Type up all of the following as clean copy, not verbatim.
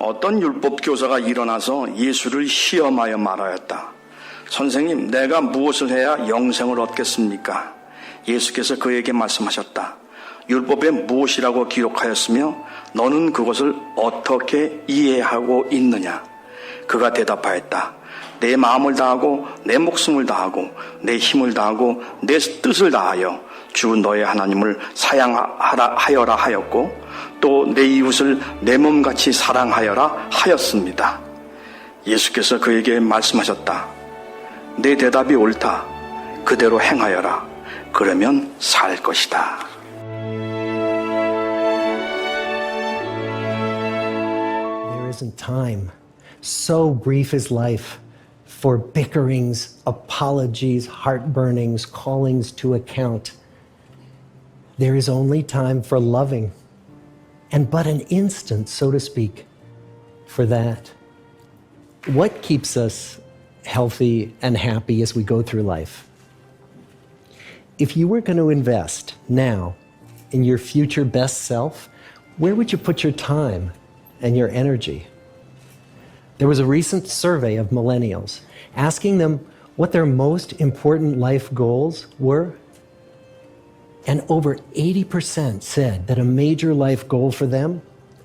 어떤 율법 교사가 일어나서 예수를 시험하여 말하였다. 선생님, 내가 무엇을 해야 영생을 얻겠습니까? 예수께서 그에게 말씀하셨다. 율법에 무엇이라고 기록하였으며 너는 그것을 어떻게 이해하고 있느냐? 그가 대답하였다. 내 마음을 다하고 내 목숨을 다하고 내 힘을 다하고 내 뜻을 다하여 주 너의 하나님을 사랑하여라 하였고 또 내 이웃을 내 몸같이 사랑하여라 하였습니다. 예수께서 그에게 말씀하셨다. 내 대답이 옳다. 그대로 행하여라. 그러면 살 것이다. There isn't time. So brief is life for bickerings, apologies, heartburnings, callings to account. There is only time for loving, and but an instant, so to speak, for that. What keeps us healthy and happy as we go through life? If you were going to invest now in your future best self, where would you put your time and your energy? There was a recent survey of millennials asking them what their most important life goals were. And over 80% said that a major life goal for them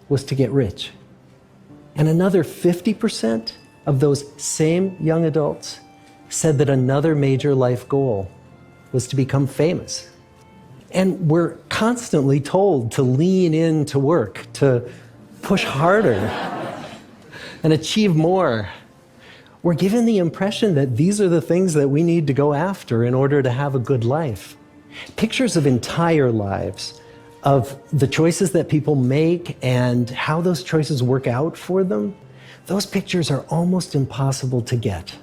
was to get rich. And another 50% of those same young adults said that another major life goal was to become famous. And we're constantly told to lean into work, to push harder and achieve more. We're given the impression that these are the things that we need to go after in order to have a good life. Pictures of entire lives, of the choices that people make and how those choices work out for them, those pictures are almost impossible to get.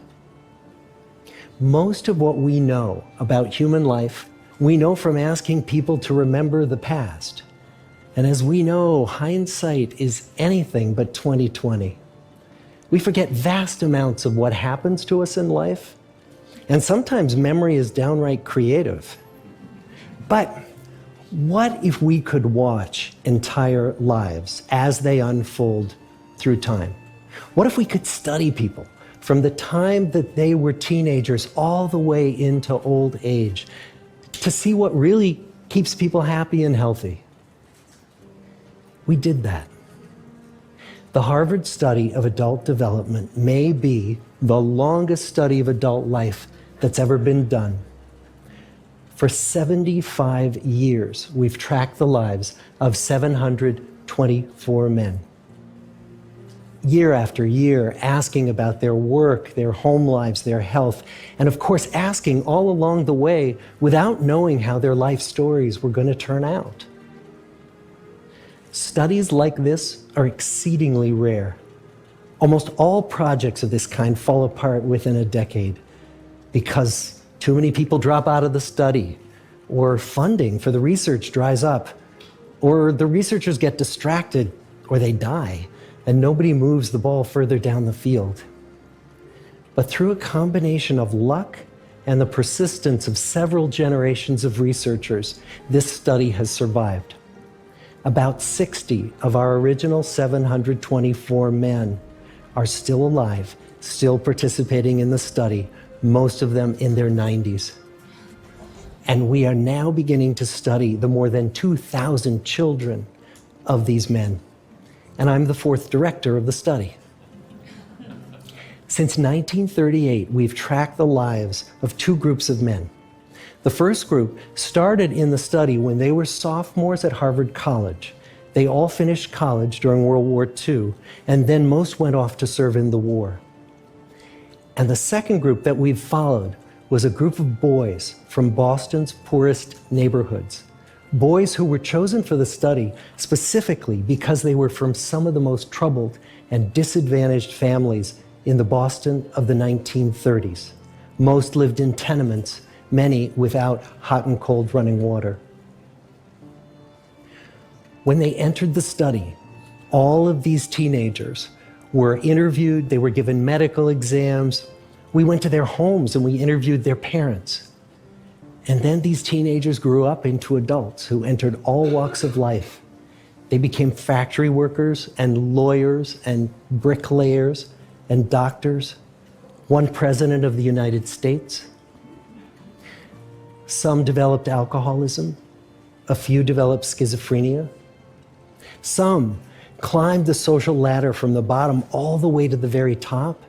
Most of what we know about human life, we know from asking people to remember the past. And as we know, hindsight is anything but 20/20. We forget vast amounts of what happens to us in life, and sometimes memory is downright creative. But what if we could watch entire lives as they unfold through time? What if we could study people from the time that they were teenagers all the way into old age to see what really keeps people happy and healthy? We did that. The Harvard study of adult development may be the longest study of adult life that's ever been done. For 75 years, we've tracked the lives of 724 men. Year after year, asking about their work, their home lives, their health, and of course, asking all along the way without knowing how their life stories were going to turn out. Studies like this are exceedingly rare. Almost all projects of this kind fall apart within a decade because too many people drop out of the study, or funding for the research dries up, or the researchers get distracted, or they die, and nobody moves the ball further down the field. But through a combination of luck and the persistence of several generations of researchers, this study has survived. About 60 of our original 724 men are still alive, still participating in the study, most of them in their 90s. And we are now beginning to study the more than 2,000 children of these men. And I'm the fourth director of the study. Since 1938, we've tracked the lives of two groups of men. The first group started in the study when they were sophomores at Harvard College. They all finished college during World War II, and then most went off to serve in the war. And the second group that we've followed was a group of boys from Boston's poorest neighborhoods. Boys who were chosen for the study specifically because they were from some of the most troubled and disadvantaged families in the Boston of the 1930s. Most lived in tenements, many without hot and cold running water. When they entered the study, all of these teenagers were interviewed, they were given medical exams. We went to their homes and we interviewed their parents. And then these teenagers grew up into adults who entered all walks of life. They became factory workers and lawyers and bricklayers and doctors. One president of the United States. Some developed alcoholism. A few developed schizophrenia. Some climbed the social ladder from the bottom all the way to the very top.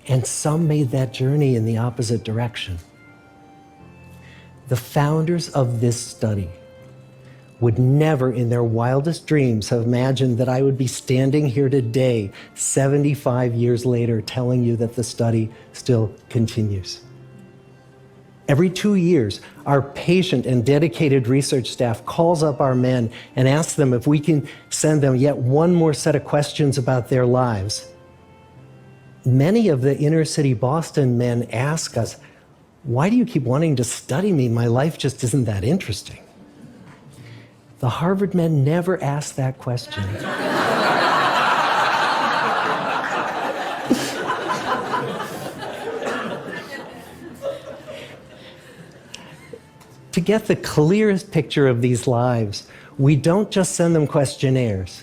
And some made that journey in the opposite direction. The founders of this study would never in their wildest dreams have imagined that I would be standing here today, 75 years later, telling you that the study still continues. Every 2 years, our patient and dedicated research staff calls up our men and asks them if we can send them yet one more set of questions about their lives. Many of the inner city Boston men ask us, "Why do you keep wanting to study me? My life just isn't that interesting." The Harvard men never asked that question. To get the clearest picture of these lives, we don't just send them questionnaires.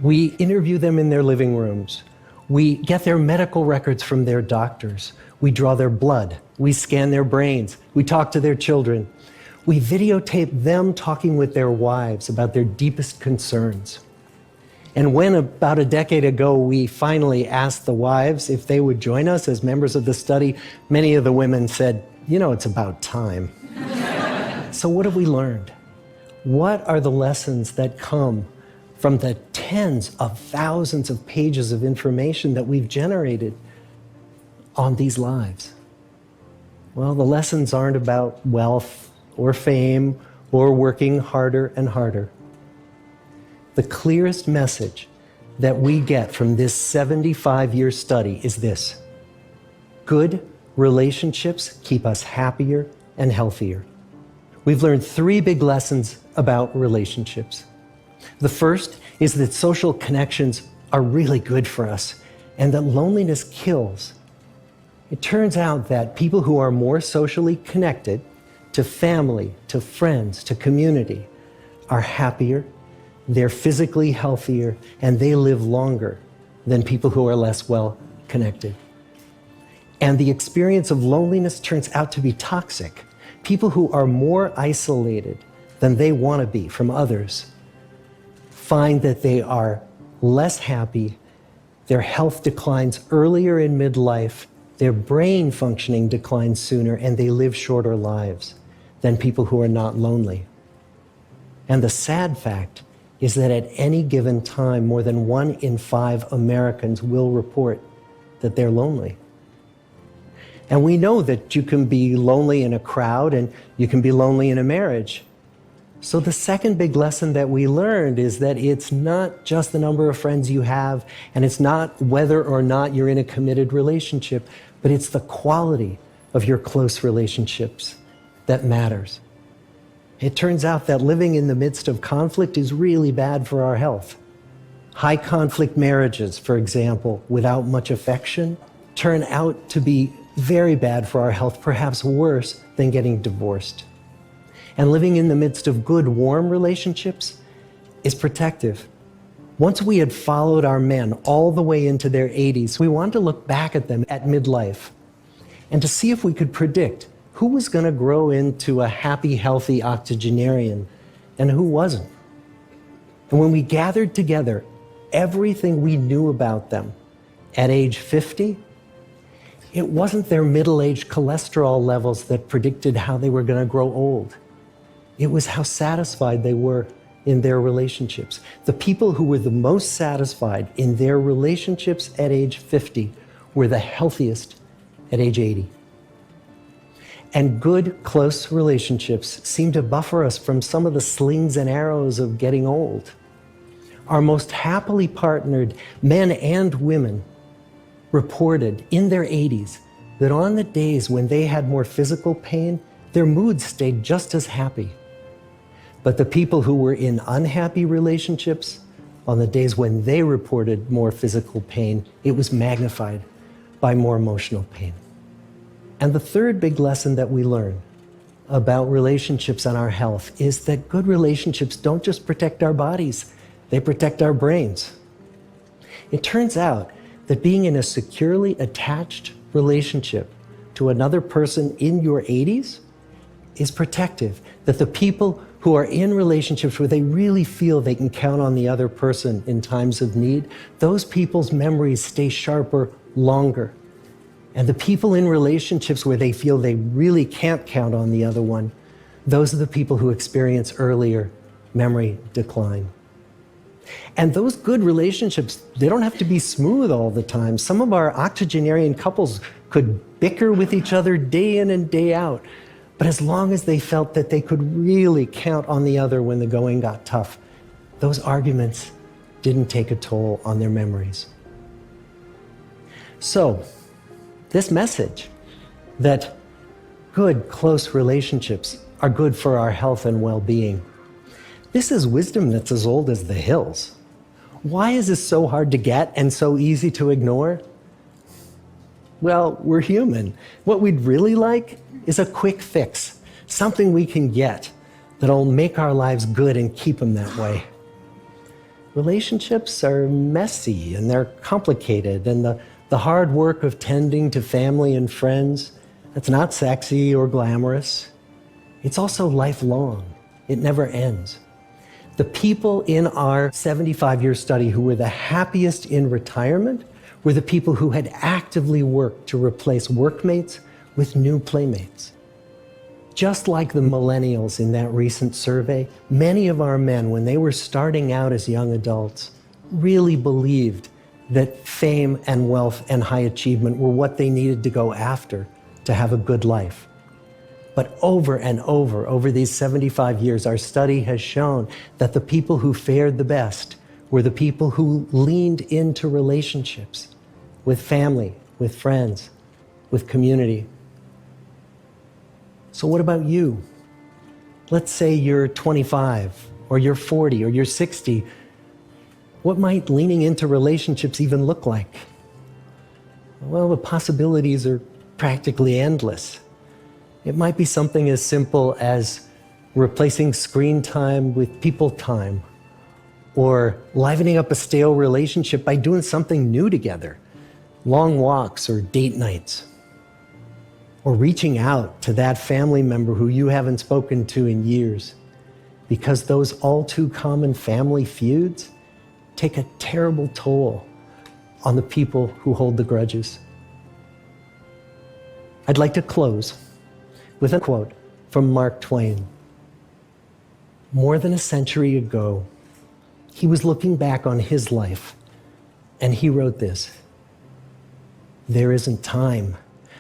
We interview them in their living rooms. We get their medical records from their doctors. We draw their blood. We scan their brains. We talk to their children. We videotape them talking with their wives about their deepest concerns. And when about a decade ago we finally asked the wives if they would join us as members of the study, many of the women said, "You know, it's about time." So what have we learned? What are the lessons that come from the tens of thousands of pages of information that we've generated on these lives? Well, the lessons aren't about wealth or fame or working harder and harder. The clearest message that we get from this 75-year study is this: good relationships keep us happier and healthier. We've learned 3 big lessons about relationships. The first is that social connections are really good for us and that loneliness kills. It turns out that people who are more socially connected to family, to friends, to community are happier, they're physically healthier, and they live longer than people who are less well connected. And the experience of loneliness turns out to be toxic. People who are more isolated than they want to be from others find that they are less happy, their health declines earlier in midlife, their brain functioning declines sooner, and they live shorter lives than people who are not lonely. And the sad fact is that at any given time, more than 1 in 5 Americans will report that they're lonely. And we know that you can be lonely in a crowd and you can be lonely in a marriage. So the second big lesson that we learned is that it's not just the number of friends you have, and it's not whether or not you're in a committed relationship, but it's the quality of your close relationships that matters. It turns out that living in the midst of conflict is really bad for our health. High conflict marriages, for example, without much affection, turn out to be very bad for our health, perhaps worse than getting divorced. And living in the midst of good, warm relationships is protective. Once we had followed our men all the way into their 80s, we wanted to look back at them at midlife and to see if we could predict who was going to grow into a happy, healthy octogenarian and who wasn't. And when we gathered together everything we knew about them at age 50, it wasn't their middle-aged cholesterol levels that predicted how they were going to grow old. It was how satisfied they were in their relationships. The people who were the most satisfied in their relationships at age 50 were the healthiest at age 80. And good, close relationships seem to buffer us from some of the slings and arrows of getting old. Our most happily partnered men and women reported in their 80s that on the days when they had more physical pain, their moods stayed just as happy. But the people who were in unhappy relationships, on the days when they reported more physical pain, it was magnified by more emotional pain. And the third big lesson that we learn about relationships and our health is that good relationships don't just protect our bodies, they protect our brains. It turns out that being in a securely attached relationship to another person in your 80s is protective. That the people who are in relationships where they really feel they can count on the other person in times of need, those people's memories stay sharper longer. And the people in relationships where they feel they really can't count on the other one, those are the people who experience earlier memory decline. And those good relationships, they don't have to be smooth all the time. Some of our octogenarian couples could bicker with each other day in and day out. But as long as they felt that they could really count on the other when the going got tough, those arguments didn't take a toll on their memories. So, this message that good, close relationships are good for our health and well-being, this is wisdom that's as old as the hills. Why is this so hard to get and so easy to ignore? Well, we're human. What we'd really like is a quick fix, something we can get that'll make our lives good and keep them that way. Relationships are messy and they're complicated, and the hard work of tending to family and friends, that's not sexy or glamorous. It's also lifelong. It never ends. The people in our 75-year study who were the happiest in retirement were the people who had actively worked to replace workmates with new playmates. Just like the millennials in that recent survey, many of our men, when they were starting out as young adults, really believed that fame and wealth and high achievement were what they needed to go after to have a good life. But over and over these 75 years, our study has shown that the people who fared the best were the people who leaned into relationships with family, with friends, with community. So what about you? Let's say you're 25, or you're 40, or you're 60. What might leaning into relationships even look like? Well, the possibilities are practically endless. It might be something as simple as replacing screen time with people time, or livening up a stale relationship by doing something new together, long walks or date nights, or reaching out to that family member who you haven't spoken to in years, because those all too common family feuds take a terrible toll on the people who hold the grudges. I'd like to close with a quote from Mark Twain. More than a century ago, he was looking back on his life, and he wrote this: "There isn't time,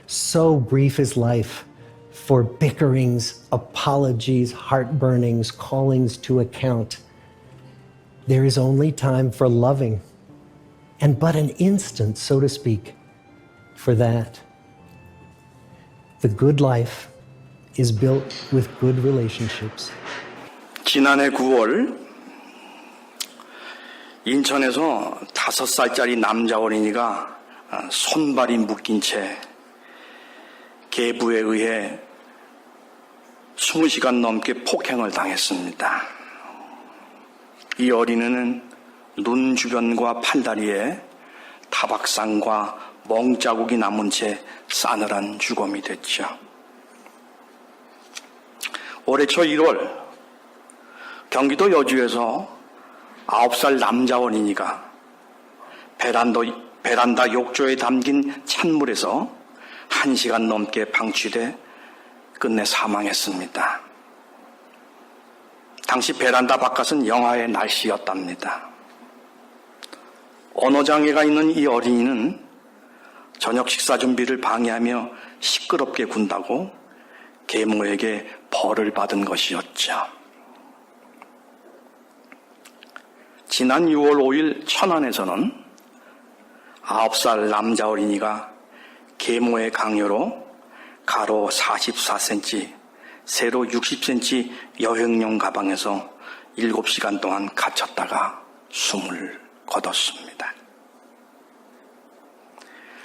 so brief is life, for bickerings, apologies, heartburnings, callings to account. There is only time for loving, and but an instant, so to speak, for that. The good life is built with good relationships." 지난해 9월 인천에서 5살짜리 남자 어린이가 손발이 묶인 채 계부에 의해 20시간 넘게 폭행을 당했습니다. 이 어린이는 눈 주변과 팔다리에 타박상과 멍자국이 남은 채 싸늘한 주검이 됐죠. 올해 초 1월 경기도 여주에서 9살 남자 어린이가 베란다 욕조에 담긴 찬물에서 1시간 넘게 방치돼 끝내 사망했습니다. 당시 베란다 바깥은 영하의 날씨였답니다. 언어장애가 있는 이 어린이는 저녁 식사 준비를 방해하며 시끄럽게 군다고 계모에게 벌을 받은 것이었죠. 지난 6월 5일 천안에서는 9살 남자 어린이가 계모의 강요로 가로 44cm, 세로 60cm 여행용 가방에서 7시간 동안 갇혔다가 숨을 거뒀습니다.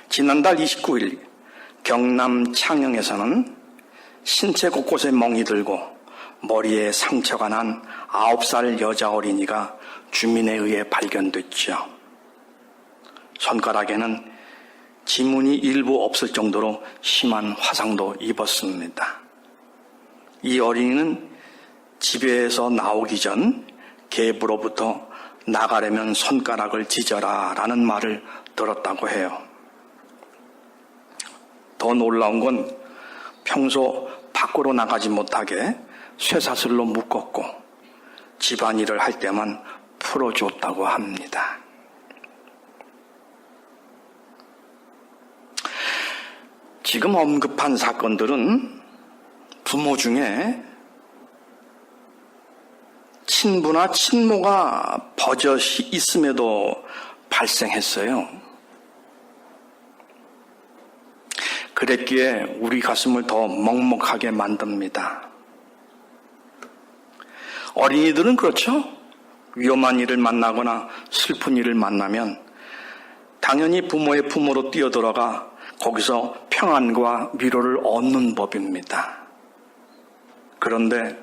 지난달 29일 경남 창녕에서는 신체 곳곳에 멍이 들고 머리에 상처가 난 9살 여자 어린이가 주민에 의해 발견됐죠. 손가락에는 지문이 일부 없을 정도로 심한 화상도 입었습니다. 이 어린이는 집에서 나오기 전 계부로부터 나가려면 손가락을 찢어라 라는 말을 들었다고 해요. 더 놀라운 건 평소 밖으로 나가지 못하게 쇠사슬로 묶었고 집안일을 할 때만 풀어줬다고 합니다. 지금 언급한 사건들은 부모 중에 친부나 친모가 버젓이 있음에도 발생했어요. 그랬기에 우리 가슴을 더 먹먹하게 만듭니다. 어린이들은 그렇죠. 위험한 일을 만나거나 슬픈 일을 만나면 당연히 부모의 품으로 뛰어들어가 거기서 평안과 위로를 얻는 법입니다. 그런데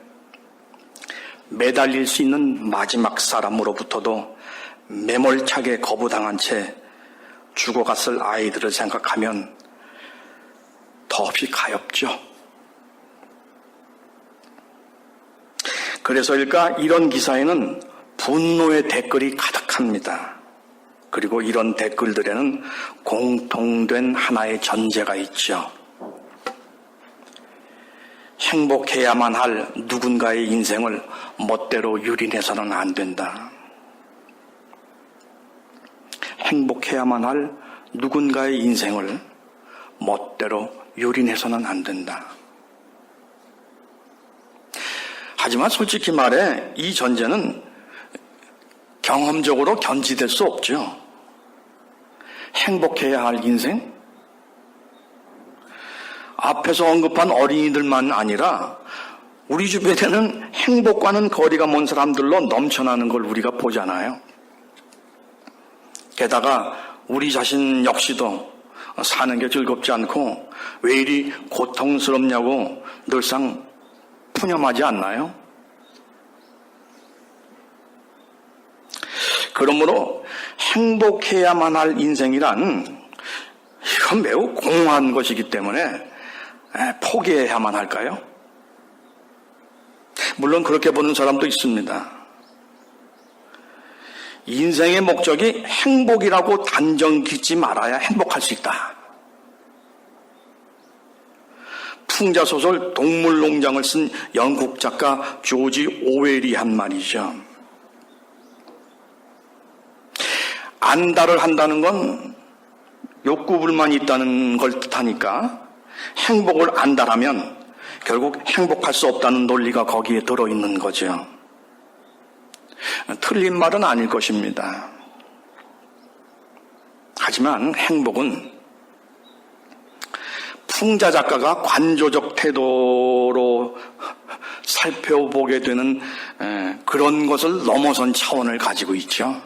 매달릴 수 있는 마지막 사람으로부터도 매몰차게 거부당한 채 죽어갔을 아이들을 생각하면 더없이 가엽죠. 그래서일까 이런 기사에는 분노의 댓글이 가득합니다. 그리고 이런 댓글들에는 공통된 하나의 전제가 있죠. 행복해야만 할 누군가의 인생을 멋대로 유린해서는 안 된다. 행복해야만 할 누군가의 인생을 멋대로 유린해서는 안 된다. 하지만 솔직히 말해 이 전제는 경험적으로 견지될 수 없죠. 행복해야 할 인생? 앞에서 언급한 어린이들만 아니라 우리 주변에는 행복과는 거리가 먼 사람들로 넘쳐나는 걸 우리가 보잖아요. 게다가 우리 자신 역시도 사는 게 즐겁지 않고 왜 이리 고통스럽냐고 늘상 푸념하지 않나요? 그러므로 행복해야만 할 인생이란 이건 매우 공허한 것이기 때문에 포기해야만 할까요? 물론 그렇게 보는 사람도 있습니다. 인생의 목적이 행복이라고 단정 짓지 말아야 행복할 수 있다. 풍자소설 동물농장을 쓴 영국 작가 조지 오웰이 한 말이죠. 안달을 한다는 건 욕구불만이 있다는 걸 뜻하니까 행복을 안달하면 결국 행복할 수 없다는 논리가 거기에 들어있는 거죠. 틀린 말은 아닐 것입니다. 하지만 행복은 풍자 작가가 관조적 태도로 살펴보게 되는 그런 것을 넘어선 차원을 가지고 있죠.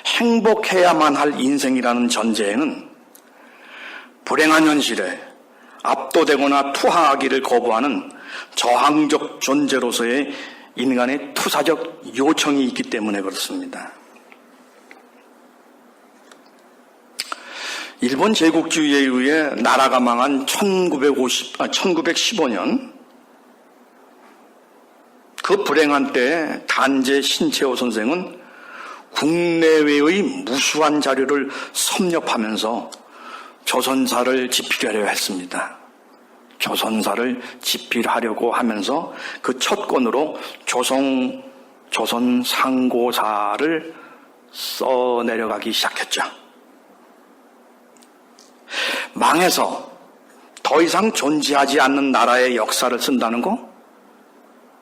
행복해야만 할 인생이라는 전제에는 불행한 현실에 압도되거나 투하하기를 거부하는 저항적 존재로서의 인간의 투사적 요청이 있기 때문에 그렇습니다. 일본 제국주의에 의해 나라가 망한 1915년 그 불행한 때에 단재 신채호 선생은 국내외의 무수한 자료를 섭렵하면서 조선사를 집필하려 했습니다. 조선사를 집필하려고 하면서 그 첫 권으로 조선상고사를 써내려가기 시작했죠. 망해서 더 이상 존재하지 않는 나라의 역사를 쓴다는 거?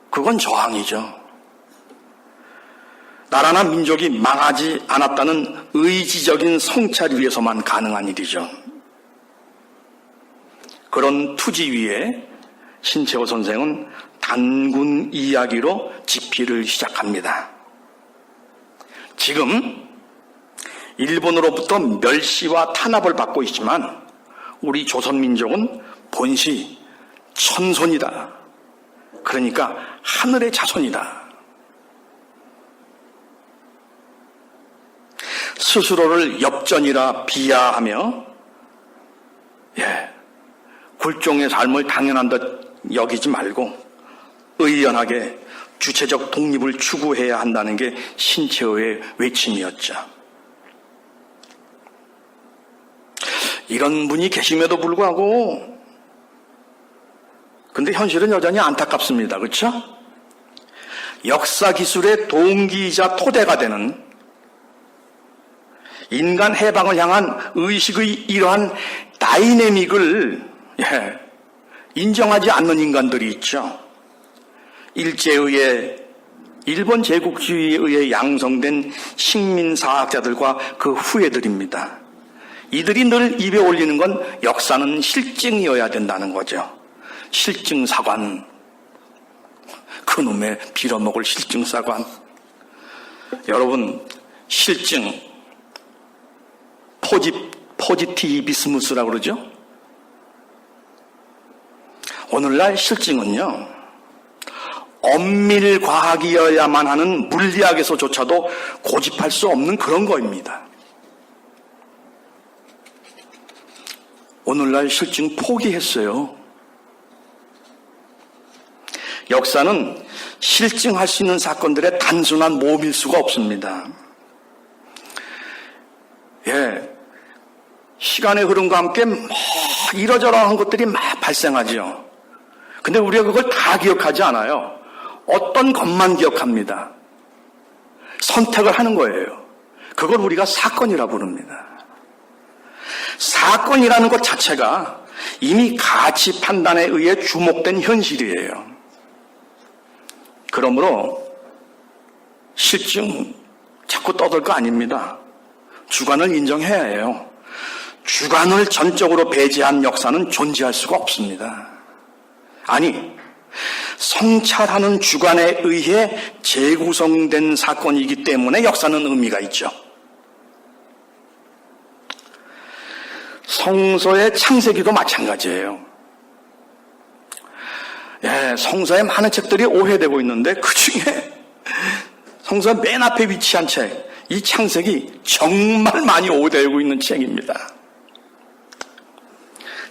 그건 저항이죠. 나라나 민족이 망하지 않았다는 의지적인 성찰 위에서만 가능한 일이죠. 그런 투지 위에 신채호 선생은 단군 이야기로 집필을 시작합니다. 지금 일본으로부터 멸시와 탄압을 받고 있지만 우리 조선민족은 본시 천손이다. 그러니까 하늘의 자손이다. 스스로를 엽전이라 비하하며 굴종의 삶을 당연한 듯 여기지 말고 의연하게 주체적 독립을 추구해야 한다는 게 신채호의 외침이었죠. 이런 분이 계심에도 불구하고 근데 현실은 여전히 안타깝습니다. 그렇죠? 역사 기술의 동기이자 토대가 되는 인간 해방을 향한 의식의 이러한 다이내믹을 인정하지 않는 인간들이 있죠. 일제의 일본 제국주의에 의해 양성된 식민사학자들과 그 후예들입니다. 이들이 늘 입에 올리는 건 역사는 실증이어야 된다는 거죠. 실증사관, 그놈의 빌어먹을 실증사관. 여러분, 실증, 포지티비스무스라고 그러죠. 오늘날 실증은요, 엄밀과학이어야만 하는 물리학에서조차도 고집할 수 없는 그런 거입니다. 오늘날 실증 포기했어요. 역사는 실증할 수 있는 사건들의 단순한 모험일 수가 없습니다. 시간의 흐름과 함께 이러저러한 것들이 막 발생하죠. 근데 우리가 그걸 다 기억하지 않아요. 어떤 것만 기억합니다. 선택을 하는 거예요. 그걸 우리가 사건이라 부릅니다. 사건이라는 것 자체가 이미 가치 판단에 의해 주목된 현실이에요. 그러므로 실증 자꾸 떠들 거 아닙니다. 주관을 인정해야 해요. 주관을 전적으로 배제한 역사는 존재할 수가 없습니다. 아니, 성찰하는 주관에 의해 재구성된 사건이기 때문에 역사는 의미가 있죠. 성서의 창세기도 마찬가지예요. 성서에 많은 책들이 오해되고 있는데 그 중에 성서 맨 앞에 위치한 책, 이 창세기 정말 많이 오해되고 있는 책입니다.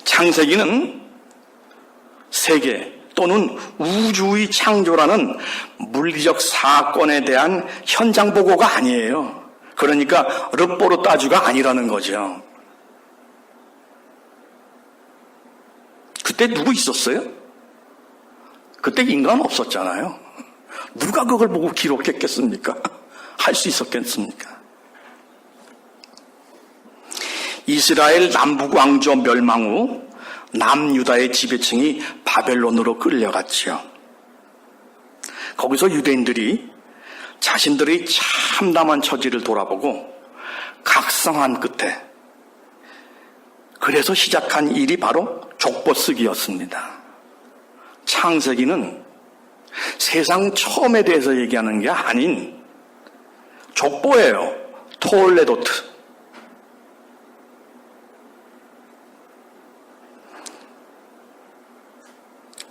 창세기는 세계 또는 우주의 창조라는 물리적 사건에 대한 현장 보고가 아니에요. 그러니까 르포르타주가 아니라는 거죠. 그때 누구 있었어요? 그때 인간 없었잖아요. 누가 그걸 보고 기록했겠습니까? 할 수 있었겠습니까? 이스라엘 남북왕조 멸망 후 남유다의 지배층이 바벨론으로 끌려갔지요. 거기서 유대인들이 자신들의 참담한 처지를 돌아보고 각성한 끝에 그래서 시작한 일이 바로 족보 쓰기였습니다. 창세기는 세상 처음에 대해서 얘기하는 게 아닌 족보예요. 톨레도트.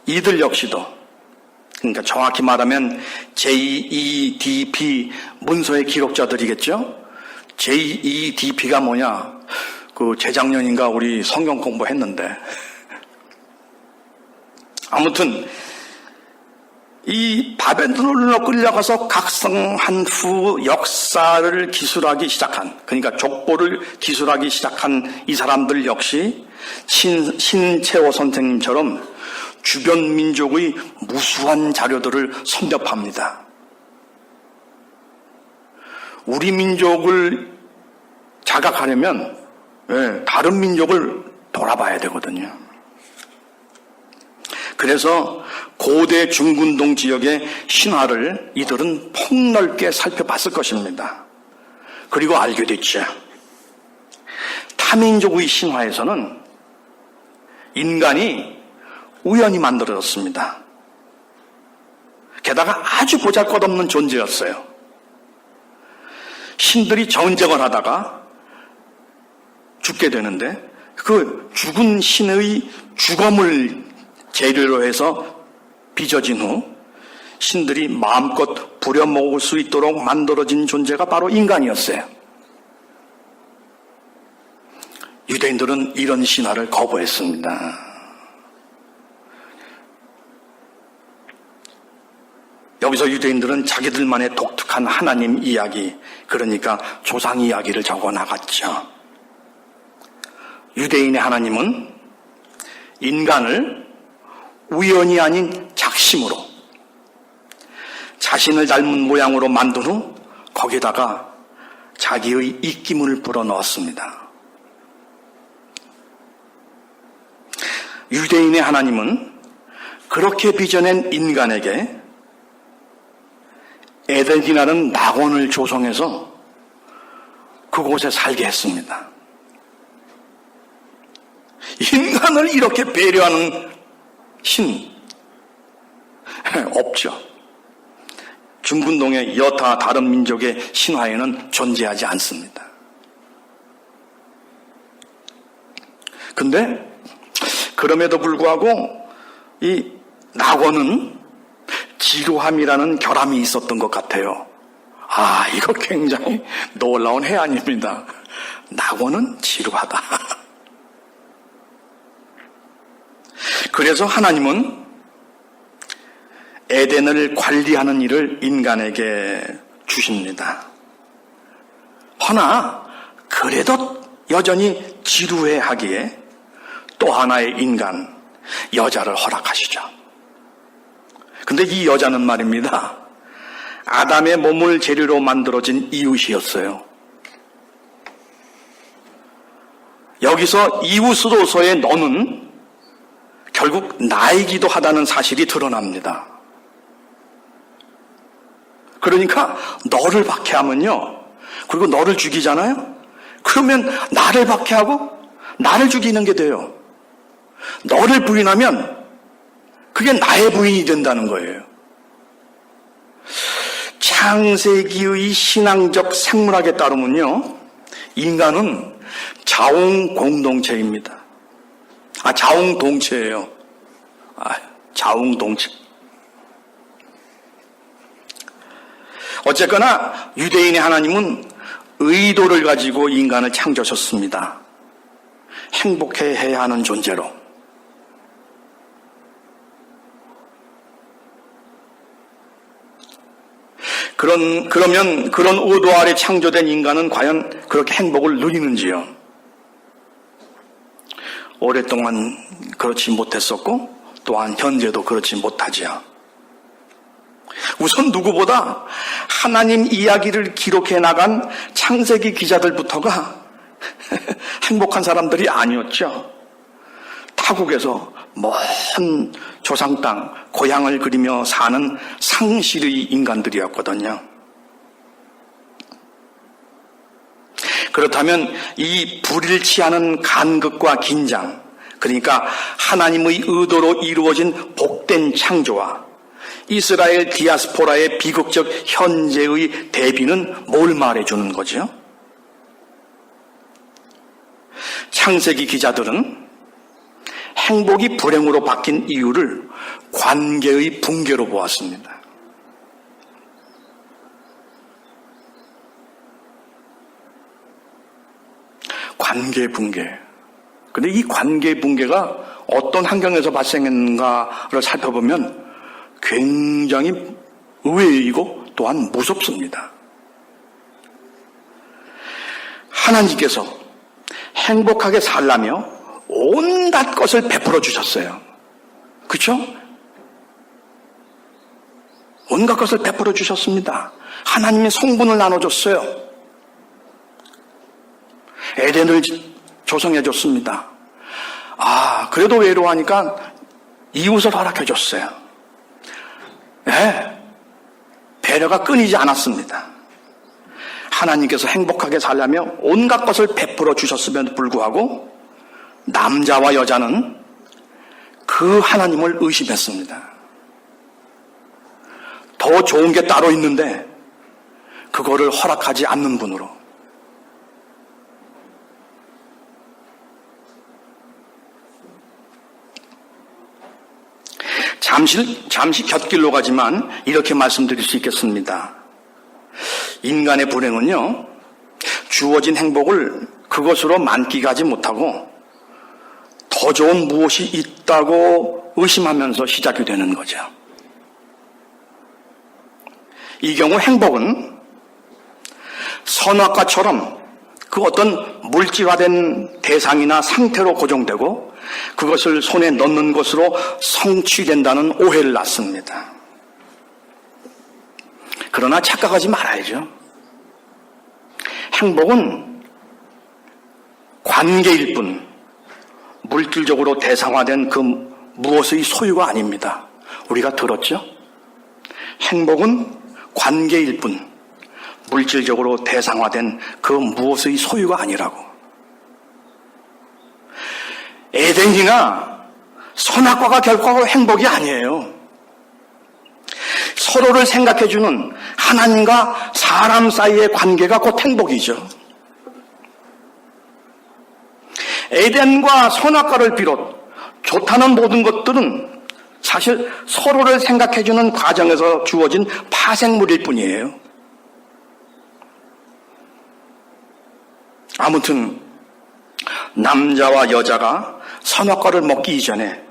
이들 역시도, 그러니까 정확히 말하면 JEDP 문서의 기록자들이겠죠? JEDP가 뭐냐? 재작년인가 우리 성경 공부했는데. 아무튼 이 바벨론으로 끌려가서 각성한 후 역사를 기술하기 시작한, 그러니까 족보를 기술하기 시작한 이 사람들 역시 신채호 선생님처럼 주변 민족의 무수한 자료들을 섭렵합니다. 우리 민족을 자각하려면 다른 민족을 돌아봐야 되거든요. 그래서 고대 중근동 지역의 신화를 이들은 폭넓게 살펴봤을 것입니다. 그리고 알게 됐죠. 타민족의 신화에서는 인간이 우연히 만들어졌습니다. 게다가 아주 보잘것없는 존재였어요. 신들이 전쟁을 하다가 죽게 되는데 그 죽은 신의 주검을 재료로 해서 빚어진 후 신들이 마음껏 부려먹을 수 있도록 만들어진 존재가 바로 인간이었어요. 유대인들은 이런 신화를 거부했습니다. 여기서 유대인들은 자기들만의 독특한 하나님 이야기, 그러니까 조상 이야기를 적어나갔죠. 유대인의 하나님은 인간을 우연이 아닌 작심으로 자신을 닮은 모양으로 만든 후 거기다가 자기의 입김을 불어넣었습니다. 유대인의 하나님은 그렇게 빚어낸 인간에게 에덴이라는 낙원을 조성해서 그곳에 살게 했습니다. 인간을 이렇게 배려하는 신 없죠. 중근동의 여타 다른 민족의 신화에는 존재하지 않습니다. 근데 그럼에도 불구하고 이 낙원은 지루함이라는 결함이 있었던 것 같아요. 이거 굉장히 놀라운 해안입니다. 낙원은 지루하다. 그래서 하나님은 에덴을 관리하는 일을 인간에게 주십니다. 허나 그래도 여전히 지루해하기에 또 하나의 인간, 여자를 허락하시죠. 근데 이 여자는 말입니다, 아담의 몸을 재료로 만들어진 이웃이었어요. 여기서 이웃으로서의 너는 결국 나이기도 하다는 사실이 드러납니다. 그러니까 너를 박해하면요, 그리고 너를 죽이잖아요. 그러면 나를 박해하고 나를 죽이는 게 돼요. 너를 부인하면 그게 나의 부인이 된다는 거예요. 창세기의 신앙적 생물학에 따르면요, 인간은 자웅 공동체입니다. 자웅동체예요. 자웅동체. 어쨌거나 유대인의 하나님은 의도를 가지고 인간을 창조하셨습니다. 행복해해야 하는 존재로. 그러면 그런 의도 아래 창조된 인간은 과연 그렇게 행복을 누리는지요? 오랫동안 그렇지 못했었고 또한 현재도 그렇지 못하지요. 우선 누구보다 하나님 이야기를 기록해 나간 창세기 기자들부터가 행복한 사람들이 아니었죠. 타국에서 먼 조상 땅, 고향을 그리며 사는 상실의 인간들이었거든요. 그렇다면 이 불일치하는 간극과 긴장, 그러니까 하나님의 의도로 이루어진 복된 창조와 이스라엘 디아스포라의 비극적 현재의 대비는 뭘 말해주는 거죠? 창세기 기자들은 행복이 불행으로 바뀐 이유를 관계의 붕괴로 보았습니다. 관계 붕괴. 근데 이 관계 붕괴가 어떤 환경에서 발생했는가를 살펴보면 굉장히 의외이고 또한 무섭습니다. 하나님께서 행복하게 살라며 온갖 것을 베풀어 주셨어요. 그렇죠? 온갖 것을 베풀어 주셨습니다. 하나님의 성분을 나눠줬어요. 에덴을 조성해 줬습니다. 그래도 외로워하니까 이웃을 허락해 줬어요. 네, 배려가 끊이지 않았습니다. 하나님께서 행복하게 살려며 온갖 것을 베풀어 주셨음에도 불구하고 남자와 여자는 그 하나님을 의심했습니다. 더 좋은 게 따로 있는데 그거를 허락하지 않는 분으로. 잠시 곁길로 가지만 이렇게 말씀드릴 수 있겠습니다. 인간의 불행은요, 주어진 행복을 그것으로 만끽하지 못하고 더 좋은 무엇이 있다고 의심하면서 시작이 되는 거죠. 이 경우 행복은 선악과처럼 그 어떤 물질화된 대상이나 상태로 고정되고 그것을 손에 넣는 것으로 성취된다는 오해를 낳습니다. 그러나 착각하지 말아야죠. 행복은 관계일 뿐 물질적으로 대상화된 그 무엇의 소유가 아닙니다. 우리가 들었죠? 행복은 관계일 뿐 물질적으로 대상화된 그 무엇의 소유가 아니라고. 에덴이나 선악과가 결코 행복이 아니에요. 서로를 생각해주는 하나님과 사람 사이의 관계가 곧 행복이죠. 에덴과 선악과를 비롯 좋다는 모든 것들은 사실 서로를 생각해주는 과정에서 주어진 파생물일 뿐이에요. 아무튼 남자와 여자가 선악과를 먹기 이전에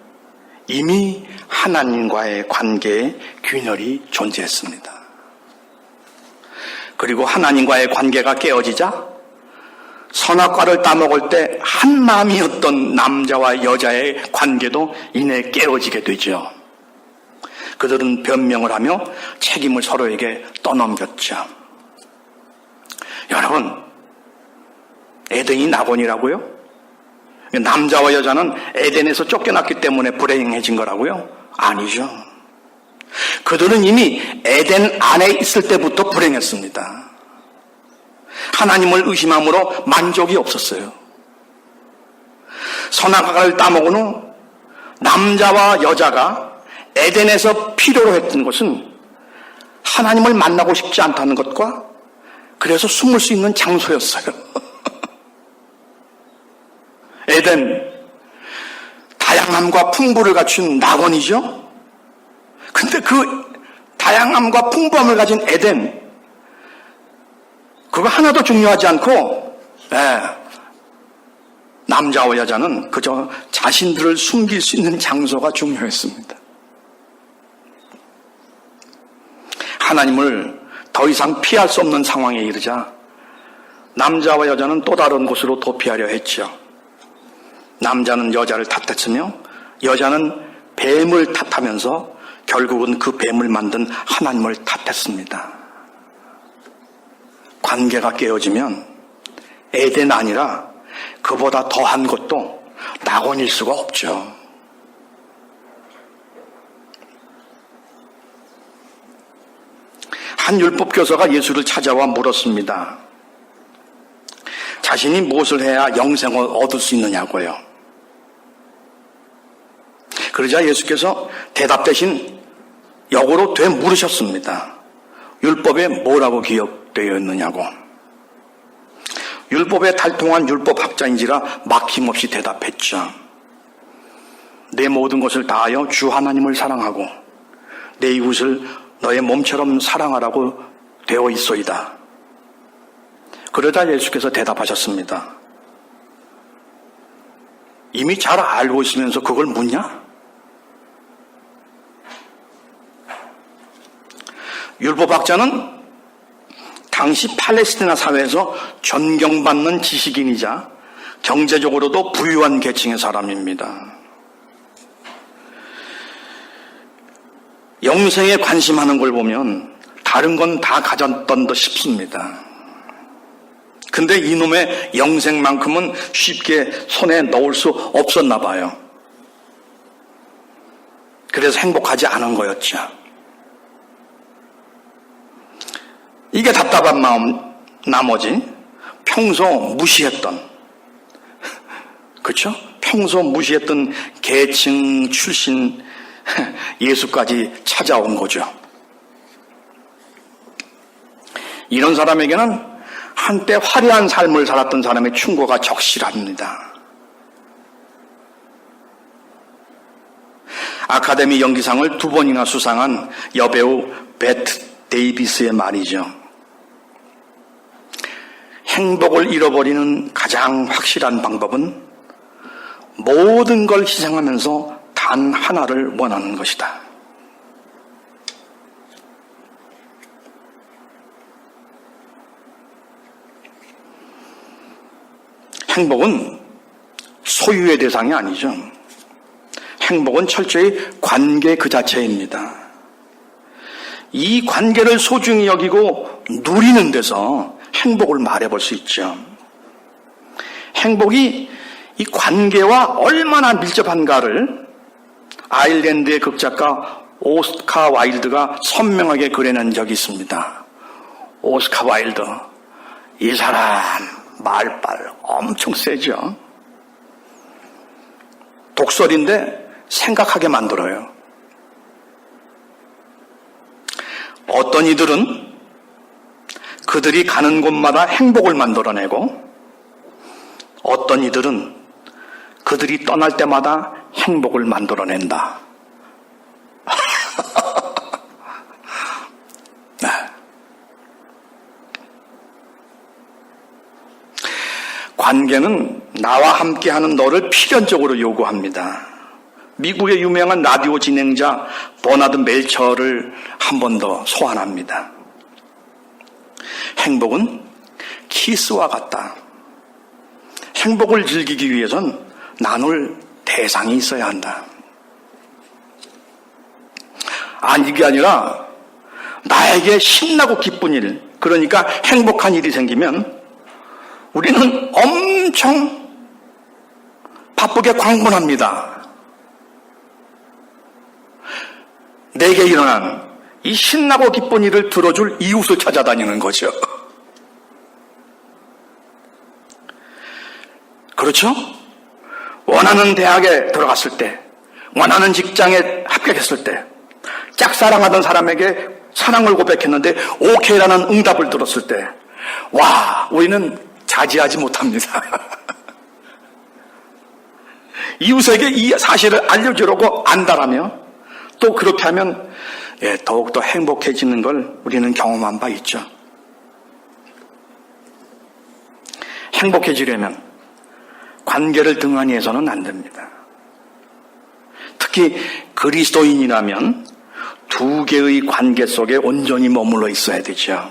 이미 하나님과의 관계에 균열이 존재했습니다. 그리고 하나님과의 관계가 깨어지자 선악과를 따먹을 때 한 마음이었던 남자와 여자의 관계도 이내 깨어지게 되죠. 그들은 변명을 하며 책임을 서로에게 떠넘겼죠. 여러분, 에덴이 낙원이라고요? 남자와 여자는 에덴에서 쫓겨났기 때문에 불행해진 거라고요? 아니죠. 그들은 이미 에덴 안에 있을 때부터 불행했습니다. 하나님을 의심함으로 만족이 없었어요. 선악과를 따먹은 후 남자와 여자가 에덴에서 필요로 했던 것은 하나님을 만나고 싶지 않다는 것과 그래서 숨을 수 있는 장소였어요. 에덴, 다양함과 풍부를 갖춘 낙원이죠. 근데 그 다양함과 풍부함을 가진 에덴, 그거 하나도 중요하지 않고 남자와 여자는 그저 자신들을 숨길 수 있는 장소가 중요했습니다. 하나님을 더 이상 피할 수 없는 상황에 이르자 남자와 여자는 또 다른 곳으로 도피하려 했죠. 남자는 여자를 탓했으며 여자는 뱀을 탓하면서 결국은 그 뱀을 만든 하나님을 탓했습니다. 관계가 깨어지면 에덴 아니라 그보다 더한 것도 낙원일 수가 없죠. 한 율법 교사가 예수를 찾아와 물었습니다. 자신이 무엇을 해야 영생을 얻을 수 있느냐고요. 그러자 예수께서 대답 대신 역으로 되물으셨습니다. 율법에 뭐라고 기록되어 있느냐고. 율법에 탈통한 율법학자인지라 막힘없이 대답했죠. 내 모든 것을 다하여 주 하나님을 사랑하고 내 이웃을 너의 몸처럼 사랑하라고 되어 있소이다. 그러다 예수께서 대답하셨습니다. 이미 잘 알고 있으면서 그걸 묻냐? 율법학자는 당시 팔레스티나 사회에서 존경받는 지식인이자 경제적으로도 부유한 계층의 사람입니다. 영생에 관심하는 걸 보면 다른 건 다 가졌던 듯 싶습니다. 근데 이놈의 영생만큼은 쉽게 손에 넣을 수 없었나 봐요. 그래서 행복하지 않은 거였죠. 이게 답답한 마음 나머지 평소 무시했던, 그렇죠? 평소 무시했던 계층 출신 예수까지 찾아온 거죠. 이런 사람에게는 한때 화려한 삶을 살았던 사람의 충고가 적실합니다. 아카데미 연기상을 2번이나 수상한 여배우 베트 데이비스의 말이죠. 행복을 잃어버리는 가장 확실한 방법은 모든 걸 희생하면서 단 하나를 원하는 것이다. 행복은 소유의 대상이 아니죠. 행복은 철저히 관계 그 자체입니다. 이 관계를 소중히 여기고 누리는 데서 행복을 말해볼 수 있죠. 행복이 이 관계와 얼마나 밀접한가를 아일랜드의 극작가 오스카 와일드가 선명하게 그려낸 적이 있습니다. 오스카 와일드, 이 사람 말빨 엄청 세죠. 독설인데 생각하게 만들어요. 어떤 이들은 그들이 가는 곳마다 행복을 만들어내고, 어떤 이들은 그들이 떠날 때마다 행복을 만들어낸다. 네. 관계는 나와 함께하는 너를 필연적으로 요구합니다. 미국의 유명한 라디오 진행자 버나드 멜처를 한 번 더 소환합니다. 행복은 키스와 같다. 행복을 즐기기 위해선 나눌 대상이 있어야 한다. 아니, 이게 아니라 나에게 신나고 기쁜 일, 그러니까 행복한 일이 생기면 우리는 엄청 바쁘게 광분합니다. 내게 일어난 이 신나고 기쁜 일을 들어줄 이웃을 찾아다니는 거죠. 그렇죠? 원하는 대학에 들어갔을 때, 원하는 직장에 합격했을 때, 짝사랑하던 사람에게 사랑을 고백했는데 오케이라는 응답을 들었을 때, 와, 우리는 자제하지 못합니다. 이웃에게 이 사실을 알려주려고 안다라며, 또 그렇게 하면 더욱더 행복해지는 걸 우리는 경험한 바 있죠. 행복해지려면 관계를 등한히 해서는 안 됩니다. 특히 그리스도인이라면 두 개의 관계 속에 온전히 머물러 있어야 되죠.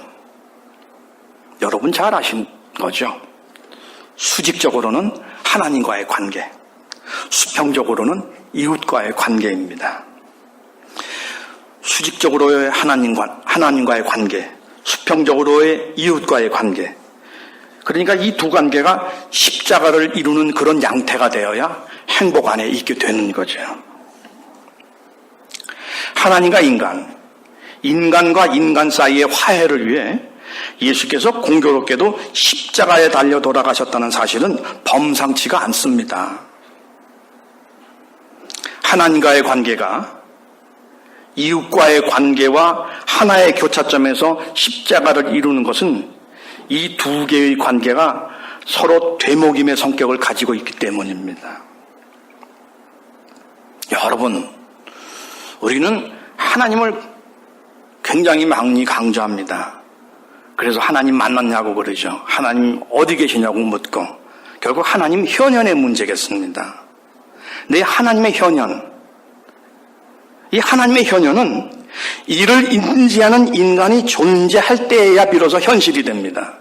여러분 잘 아신 거죠? 수직적으로는 하나님과의 관계, 수평적으로는 이웃과의 관계입니다. 수직적으로의 하나님과의 관계, 수평적으로의 이웃과의 관계. 그러니까 이 두 관계가 십자가를 이루는 그런 양태가 되어야 행복 안에 있게 되는 거죠. 하나님과 인간과 인간 사이의 화해를 위해 예수께서 공교롭게도 십자가에 달려 돌아가셨다는 사실은 범상치가 않습니다. 하나님과의 관계가 이웃과의 관계와 하나의 교차점에서 십자가를 이루는 것은 이 두 개의 관계가 서로 되목임의 성격을 가지고 있기 때문입니다. 여러분, 우리는 하나님을 굉장히 많이 강조합니다. 그래서 하나님 만났냐고 그러죠. 하나님 어디 계시냐고 묻고, 결국 하나님 현현의 문제겠습니다. 내 하나님의 현현, 이 하나님의 현현은 이를 인지하는 인간이 존재할 때에야 비로소 현실이 됩니다.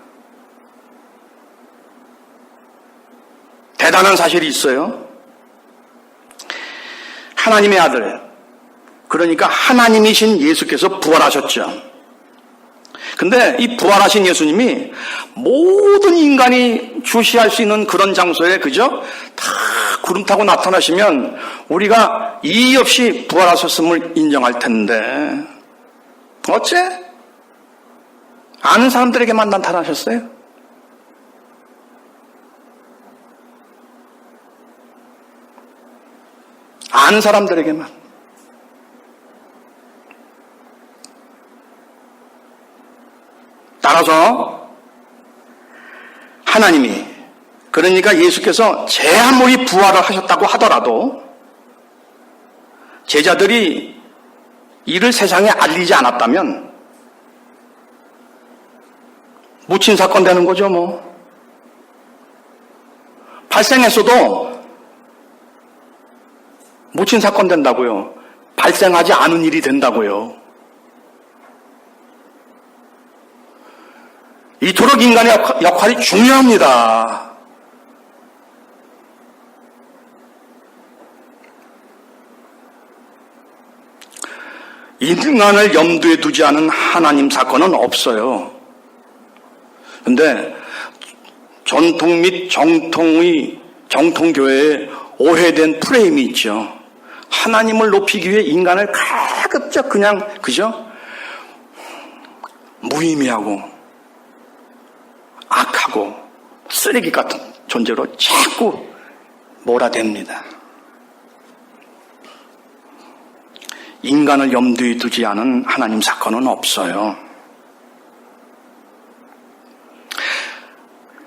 대단한 사실이 있어요. 하나님의 아들, 그러니까 하나님이신 예수께서 부활하셨죠. 근데 이 부활하신 예수님이 모든 인간이 주시할 수 있는 그런 장소에 그저 다 구름 타고 나타나시면 우리가 이의 없이 부활하셨음을 인정할 텐데 어째? 아는 사람들에게만 나타나셨어요? 아는 사람들에게만. 따라서 하나님이, 그러니까 예수께서 제 아무리 부활을 하셨다고 하더라도 제자들이 이를 세상에 알리지 않았다면 묻힌 사건 되는 거죠, 뭐. 발생했어도 묻힌 사건 된다고요. 발생하지 않은 일이 된다고요. 이토록 인간의 역할이 중요합니다. 인간을 염두에 두지 않은 하나님 사건은 없어요. 그런데 전통 및 정통교회에 오해된 프레임이 있죠. 하나님을 높이기 위해 인간을 가급적 그저 무의미하고 악하고 쓰레기 같은 존재로 자꾸 몰아댑니다. 인간을 염두에 두지 않은 하나님 사건은 없어요.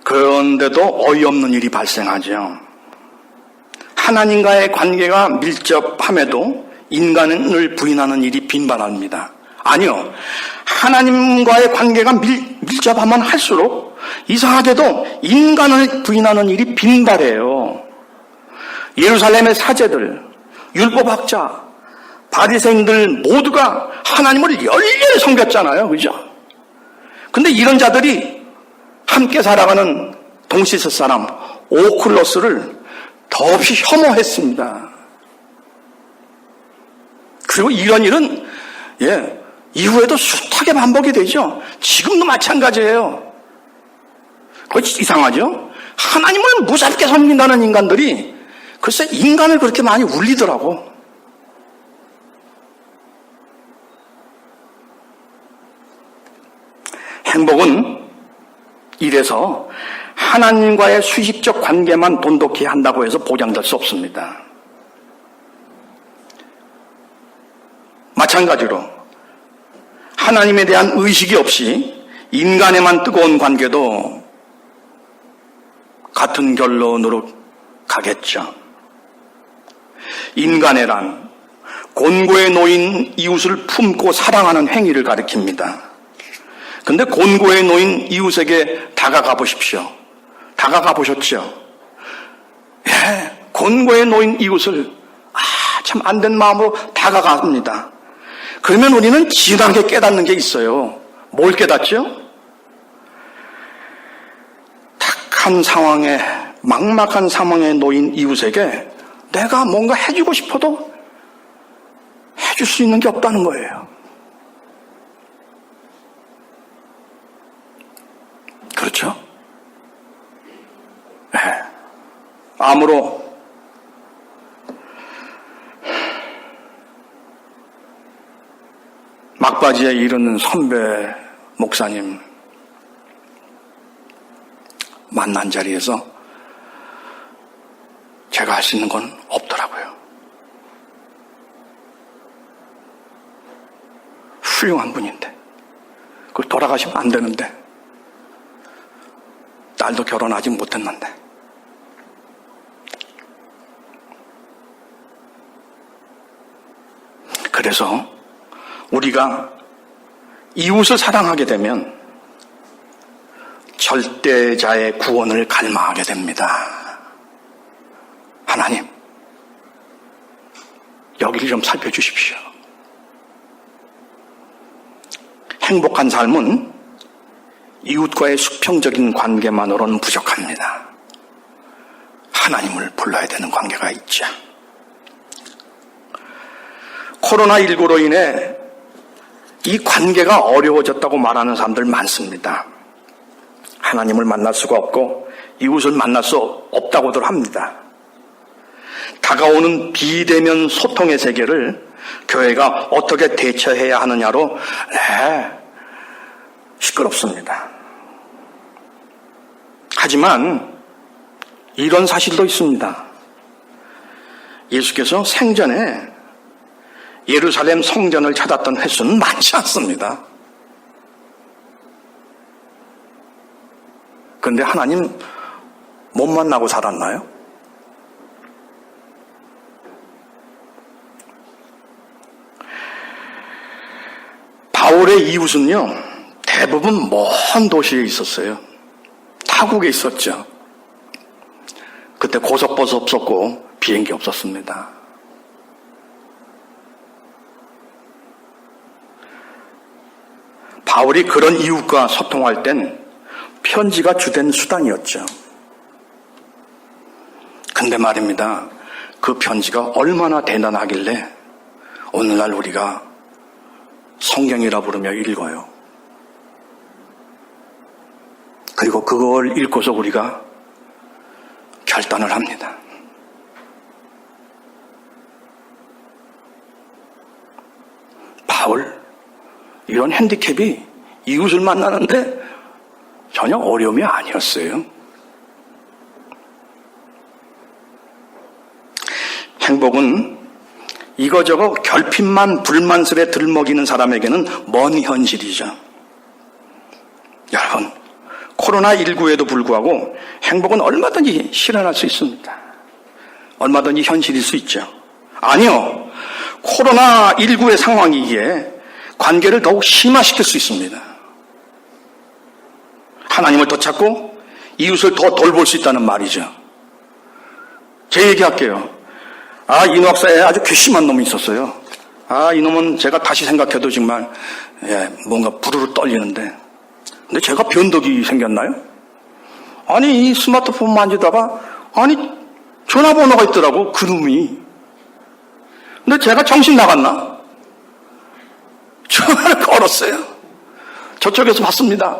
그런데도 어이없는 일이 발생하죠. 하나님과의 관계가 밀접함에도 인간을 부인하는 일이 빈번합니다. 아니요. 하나님과의 관계가 밀접하면 할수록 이상하게도 인간을 부인하는 일이 빈발해요. 예루살렘의 사제들, 율법학자, 바리새인들 모두가 하나님을 열렬히 섬겼잖아요. 그죠? 근데 이런 자들이 함께 살아가는 동시세 사람 오클로스를 더없이 혐오했습니다. 그리고 이런 일은 이후에도 숱하게 반복이 되죠. 지금도 마찬가지예요. 그거 이상하죠? 하나님을 무섭게 섬긴다는 인간들이 글쎄 인간을 그렇게 많이 울리더라고. 행복은 이래서 하나님과의 수식적 관계만 돈독히 한다고 해서 보장될 수 없습니다. 마찬가지로 하나님에 대한 의식이 없이 인간에만 뜨거운 관계도 같은 결론으로 가겠죠. 인간애란 곤고에 놓인 이웃을 품고 사랑하는 행위를 가리킵니다. 근데 곤고에 놓인 이웃에게 다가가 보십시오. 다가가 보셨죠? 곤고에 놓인 이웃을 참 안 된 마음으로 다가갑니다. 그러면 우리는 진하게 깨닫는 게 있어요. 뭘 깨닫죠? 탁한 상황에, 막막한 상황에 놓인 이웃에게 내가 뭔가 해주고 싶어도 해줄 수 있는 게 없다는 거예요. 그렇죠? 암으로 막바지에 이르는 선배 목사님 만난 자리에서 제가 할 수 있는 건 없더라고요. 훌륭한 분인데 그걸 돌아가시면 안 되는데 딸도 결혼하지 못했는데 그래서 우리가 이웃을 사랑하게 되면 절대자의 구원을 갈망하게 됩니다. 하나님, 여기를 좀 살펴주십시오. 행복한 삶은 이웃과의 수평적인 관계만으로는 부족합니다. 하나님을 불러야 되는 관계가 있죠. 코로나19로 인해 이 관계가 어려워졌다고 말하는 사람들 많습니다. 하나님을 만날 수가 없고 이웃을 만날 수 없다고들 합니다. 다가오는 비대면 소통의 세계를 교회가 어떻게 대처해야 하느냐로 시끄럽습니다. 하지만 이런 사실도 있습니다. 예수께서 생전에 예루살렘 성전을 찾았던 횟수는 많지 않습니다. 그런데 하나님 못 만나고 살았나요? 바울의 이웃은요, 대부분 먼 도시에 있었어요. 타국에 있었죠. 그때 고속버스 없었고 비행기 없었습니다. 바울이 그런 이웃과 소통할 땐 편지가 주된 수단이었죠. 근데 말입니다. 그 편지가 얼마나 대단하길래 오늘날 우리가 성경이라 부르며 읽어요. 그리고 그걸 읽고서 우리가 결단을 합니다. 바울, 이런 핸디캡이 이웃을 만나는데 전혀 어려움이 아니었어요. 행복은 이거저거 결핍만 불만스레 들먹이는 사람에게는 먼 현실이죠. 여러분, 코로나19에도 불구하고 행복은 얼마든지 실현할 수 있습니다. 얼마든지 현실일 수 있죠. 아니요, 코로나19의 상황이기에 관계를 더욱 심화시킬 수 있습니다. 하나님을 더 찾고 이웃을 더 돌볼 수 있다는 말이죠. 제 얘기할게요. 인학사에 아주 괘씸한 놈이 있었어요. 이놈은 제가 다시 생각해도 정말 뭔가 부르르 떨리는데, 근데 제가 변덕이 생겼나요? 이 스마트폰 만지다가 전화번호가 있더라고, 그놈이. 근데 제가 정신 나갔나? 전화를 걸었어요. 저쪽에서 봤습니다.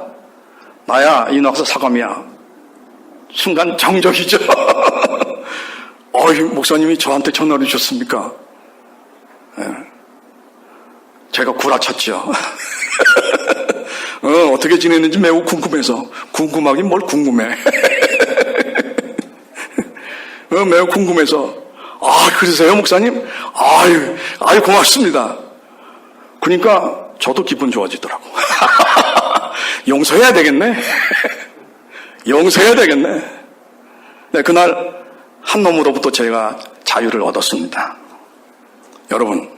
나야, 인학사 사감이야. 순간 정적이죠. 목사님이 저한테 전화를 주셨습니까? 제가 구라쳤죠. 어떻게 지내는지 매우 궁금해서. 궁금하긴 뭘 궁금해. 매우 궁금해서. 그러세요, 목사님? 아유, 고맙습니다. 그러니까 저도 기분 좋아지더라고. 용서해야 되겠네. 용서해야 되겠네. 네, 그날 한 놈으로부터 제가 자유를 얻었습니다. 여러분,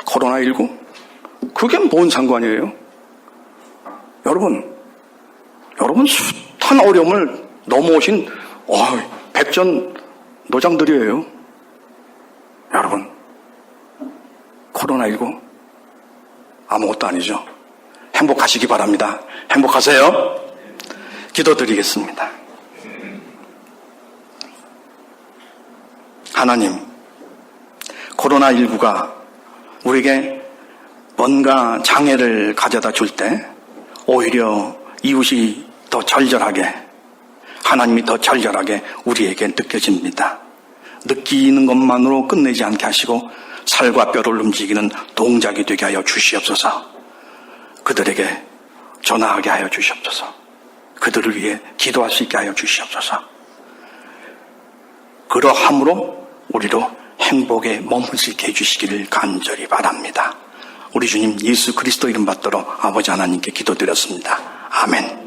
코로나19? 그게 뭔 상관이에요? 여러분 숱한 어려움을 넘어오신 백전 노장들이에요. 여러분, 코로나19 아무것도 아니죠. 행복하시기 바랍니다. 행복하세요. 기도드리겠습니다. 하나님, 코로나19가 우리에게 뭔가 장애를 가져다 줄 때 오히려 이웃이 더 절절하게, 하나님이 더 절절하게 우리에게 느껴집니다. 느끼는 것만으로 끝내지 않게 하시고 살과 뼈를 움직이는 동작이 되게 하여 주시옵소서. 그들에게 전화하게 하여 주시옵소서. 그들을 위해 기도할 수 있게 하여 주시옵소서. 그러함으로 우리도 행복에 머물 수 있게 해주시기를 간절히 바랍니다. 우리 주님 예수 그리스도 이름 받들어 아버지 하나님께 기도드렸습니다. 아멘.